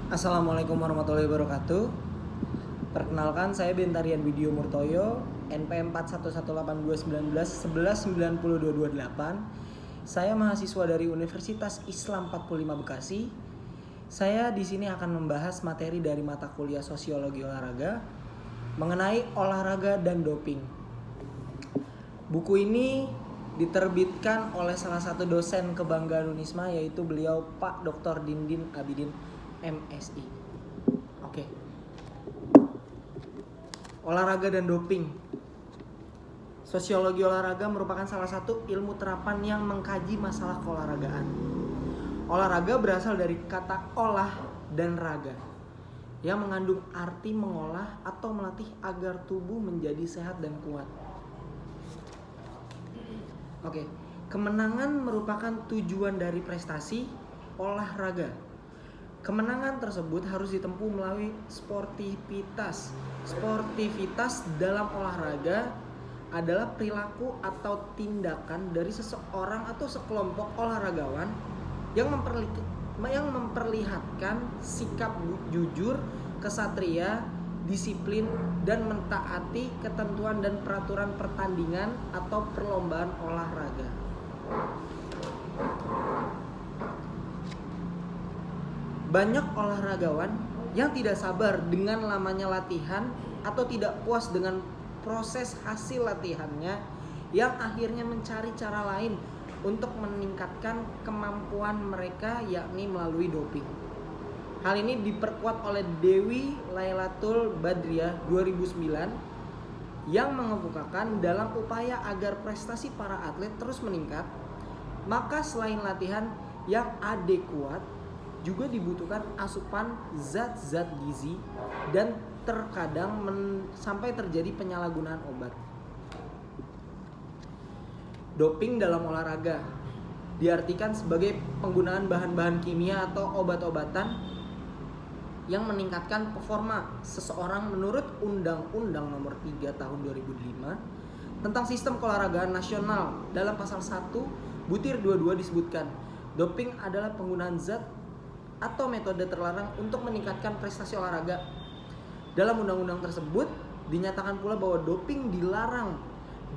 Assalamualaikum warahmatullahi wabarakatuh. Perkenalkan, saya Bentarian Widyo Murtoyo, NPM 41182911190228. Saya mahasiswa dari Universitas Islam 45 Bekasi. Saya di sini akan membahas materi dari mata kuliah Sosiologi Olahraga mengenai olahraga dan doping. Buku ini diterbitkan oleh salah satu dosen kebanggaan Unisma, yaitu beliau Pak Dr. Dindin Abidin MSI. Oke. Olahraga dan doping. Sosiologi olahraga merupakan salah satu ilmu terapan yang mengkaji masalah keolahragaan. Olahraga berasal dari kata olah dan raga, yang mengandung arti mengolah atau melatih agar tubuh menjadi sehat dan kuat. Oke. Kemenangan merupakan tujuan dari prestasi olahraga. Kemenangan tersebut harus ditempuh melalui sportivitas. Sportivitas dalam olahraga adalah perilaku atau tindakan dari seseorang atau sekelompok olahragawan yang memperlihatkan sikap jujur, kesatria, disiplin, dan mentaati ketentuan dan peraturan pertandingan atau perlombaan olahraga. Banyak olahragawan yang tidak sabar dengan lamanya latihan atau tidak puas dengan proses hasil latihannya, yang akhirnya mencari cara lain untuk meningkatkan kemampuan mereka, yakni melalui doping. Hal ini diperkuat oleh Dewi Lailatul Badriah 2009 yang mengemukakan dalam upaya agar prestasi para atlet terus meningkat, maka selain latihan yang adekuat, juga dibutuhkan asupan zat-zat gizi dan terkadang sampai terjadi penyalahgunaan obat. Doping dalam olahraga diartikan sebagai penggunaan bahan-bahan kimia atau obat-obatan yang meningkatkan performa seseorang menurut Undang-Undang Nomor 3 Tahun 2005 tentang Sistem Keolahragaan Nasional. Dalam pasal 1 butir 22 disebutkan, doping adalah penggunaan zat atau metode terlarang untuk meningkatkan prestasi olahraga. Dalam undang-undang tersebut dinyatakan pula bahwa doping dilarang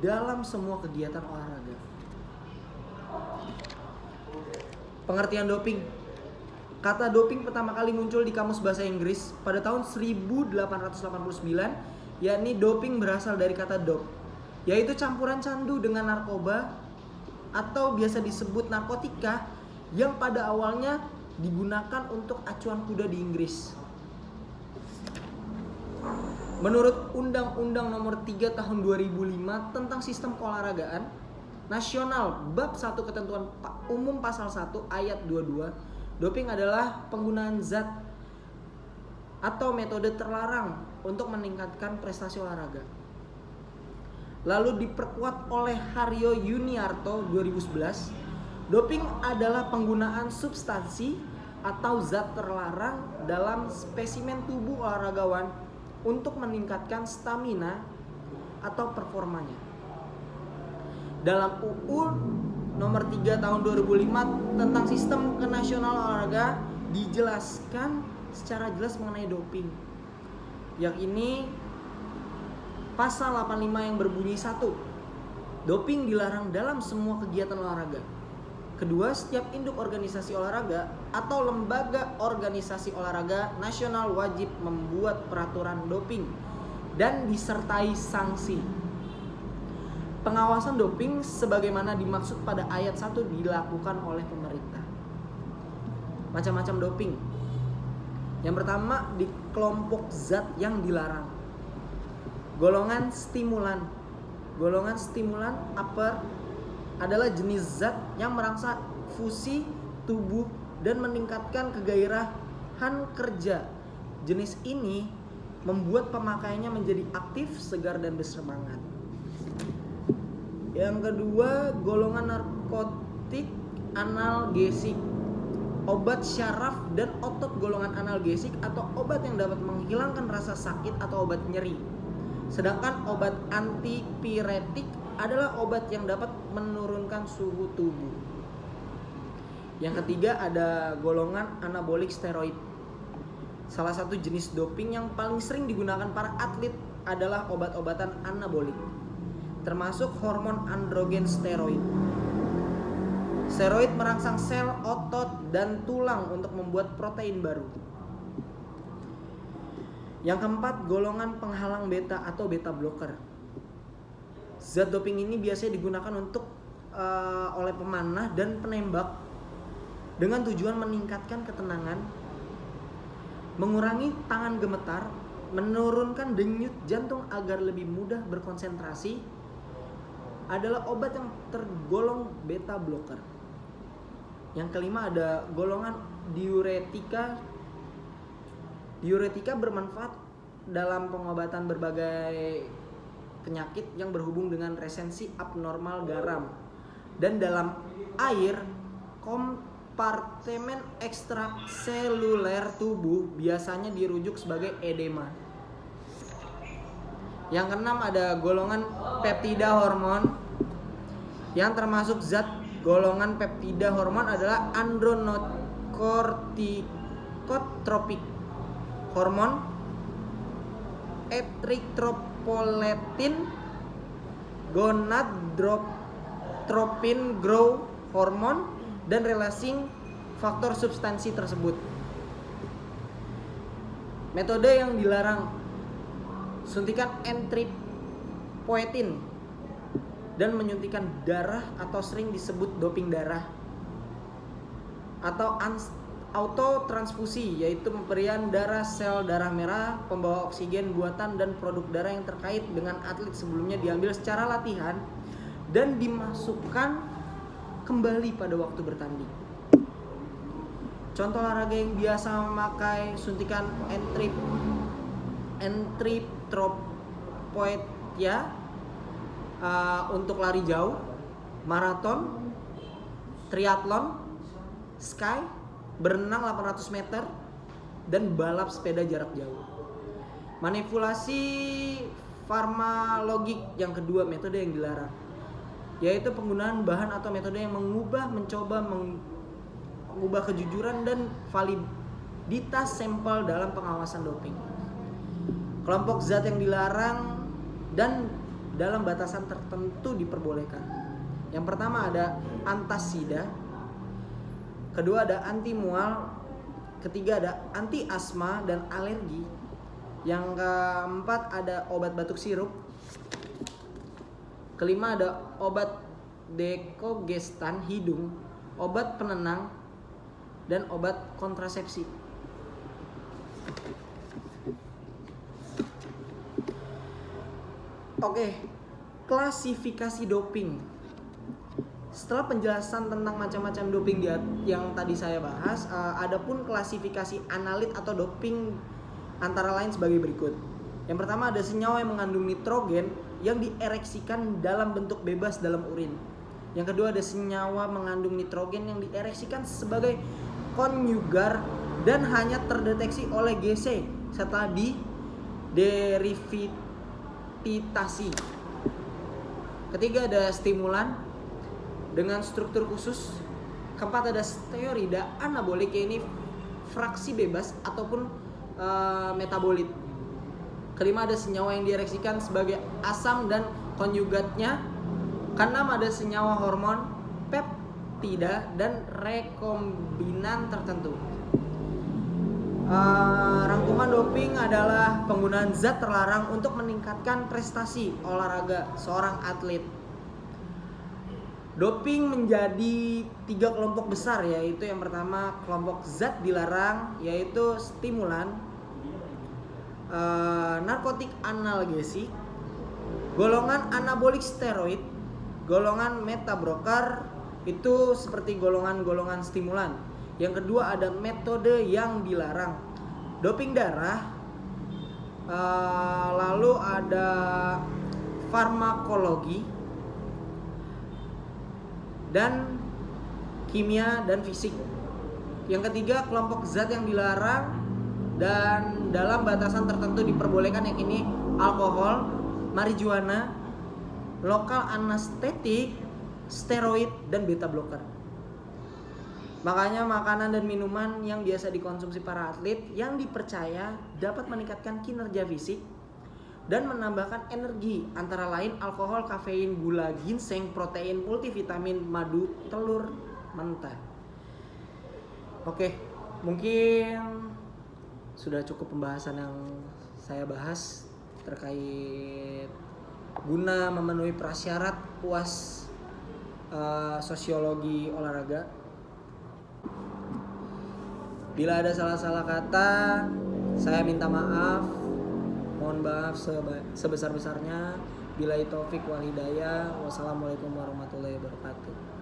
dalam semua kegiatan olahraga. Pengertian doping. Kata doping pertama kali muncul di Kamus Bahasa Inggris pada tahun 1889, yakni doping berasal dari kata dope, yaitu campuran candu dengan narkoba atau biasa disebut narkotika, yang pada awalnya digunakan untuk acuan kuda di Inggris. Menurut Undang-Undang Nomor 3 Tahun 2005 tentang Sistem Keolahragaan Nasional bab 1 Ketentuan Umum Pasal 1 Ayat 22, doping adalah penggunaan zat atau metode terlarang untuk meningkatkan prestasi olahraga. Lalu diperkuat oleh Haryo Yuniarto 2011, doping adalah penggunaan substansi atau zat terlarang dalam spesimen tubuh olahragawan untuk meningkatkan stamina atau performanya. Dalam UU Nomor 3 Tahun 2005 tentang Sistem Nasional Olahraga dijelaskan secara jelas mengenai doping. Yang ini pasal 85 yang berbunyi 1. Doping dilarang dalam semua kegiatan olahraga. Kedua, setiap induk organisasi olahraga atau lembaga organisasi olahraga nasional wajib membuat peraturan doping dan disertai sanksi. Pengawasan doping sebagaimana dimaksud pada ayat 1 dilakukan oleh pemerintah. Macam-macam doping. Yang pertama, di kelompok zat yang dilarang. Golongan stimulan. Golongan stimulan upper adalah jenis zat yang merangsang fusi tubuh dan meningkatkan kegairahan kerja. Jenis ini membuat pemakaiannya menjadi aktif, segar, dan bersemangat. Yang kedua, golongan narkotik analgesik. Obat syaraf dan otot golongan analgesik atau obat yang dapat menghilangkan rasa sakit atau obat nyeri. Sedangkan obat antipiretik adalah obat yang dapat menurunkan suhu tubuh. Yang ketiga ada golongan anabolik steroid. Salah satu jenis doping yang paling sering digunakan para atlet adalah obat-obatan anabolik, termasuk hormon androgen steroid. Steroid merangsang sel, otot, dan tulang untuk membuat protein baru. Yang keempat, golongan penghalang beta atau beta blocker. Zat doping ini biasanya digunakan oleh pemanah dan penembak dengan tujuan meningkatkan ketenangan, mengurangi tangan gemetar, menurunkan denyut jantung agar lebih mudah berkonsentrasi. Adalah obat yang tergolong beta blocker. Yang kelima ada golongan diuretika. Diuretika bermanfaat dalam pengobatan berbagai penyakit yang berhubung dengan resensi abnormal garam dan dalam air kompartemen ekstraseluler tubuh, biasanya dirujuk sebagai edema. Yang keenam ada golongan peptida hormon, yang termasuk zat golongan peptida hormon adalah androcorticotropik hormon, erythropoietin, gonadotropin growth hormone, dan relasi faktor substansi tersebut. Metode yang dilarang: suntikan erythropoietin dan menyuntikkan darah atau sering disebut doping darah, atau autotransfusi, yaitu pemberian darah, sel darah merah, pembawa oksigen buatan, dan produk darah yang terkait dengan atlet sebelumnya diambil secara latihan dan dimasukkan kembali pada waktu bertanding. Contoh olahraga yang biasa memakai suntikan erythropoietin untuk lari jauh, maraton, triathlon, ski, berenang 800 meter, dan balap sepeda jarak jauh. Manipulasi farmakologik yang kedua, metode yang dilarang, yaitu penggunaan bahan atau metode yang mencoba mengubah kejujuran dan validitas sampel dalam pengawasan doping. Kelompok zat yang dilarang dan dalam batasan tertentu diperbolehkan. Yang pertama ada antasida, kedua ada anti mual, ketiga ada anti asma dan alergi, yang keempat ada obat batuk sirup, kelima ada obat dekongestan hidung, obat penenang, dan obat kontrasepsi. Oke, klasifikasi doping. Setelah penjelasan tentang macam-macam doping yang tadi saya bahas, adapun klasifikasi analit atau doping antara lain sebagai berikut. Yang pertama ada senyawa yang mengandung nitrogen yang diereksikan dalam bentuk bebas dalam urin. Yang kedua ada senyawa mengandung nitrogen yang diereksikan sebagai konjugar dan hanya terdeteksi oleh GC setelah derivitasi. Ketiga ada stimulan dengan struktur khusus. Keempat ada steroida anabolik, ini fraksi bebas ataupun metabolit. Kelima ada senyawa yang diereksikan sebagai asam dan konjugatnya. Keenam ada senyawa hormon, peptida, dan rekombinan tertentu. Rangkuman doping adalah penggunaan zat terlarang untuk meningkatkan prestasi olahraga seorang atlet. Doping menjadi 3 kelompok besar, yaitu yang pertama kelompok zat dilarang, yaitu stimulan, narkotik analgesik, golongan anabolik steroid, golongan metablocker, itu seperti golongan-golongan stimulan. Yang kedua ada metode yang dilarang, doping darah, lalu ada farmakologi, dan kimia dan fisik. Yang ketiga kelompok zat yang dilarang dan dalam batasan tertentu diperbolehkan, yang ini alkohol, marijuana, lokal anestetik, steroid, dan beta blocker. Makanya makanan dan minuman yang biasa dikonsumsi para atlet yang dipercaya dapat meningkatkan kinerja fisik dan menambahkan energi, antara lain alkohol, kafein, gula, ginseng, protein, multivitamin, madu, telur mentah. Oke, mungkin sudah cukup pembahasan yang saya bahas terkait guna memenuhi prasyarat UAS sosiologi olahraga. Bila ada salah-salah kata, saya minta maaf. Mohon maaf sebesar-besarnya. Billahi taufik wal hidayah. Wassalamualaikum warahmatullahi wabarakatuh.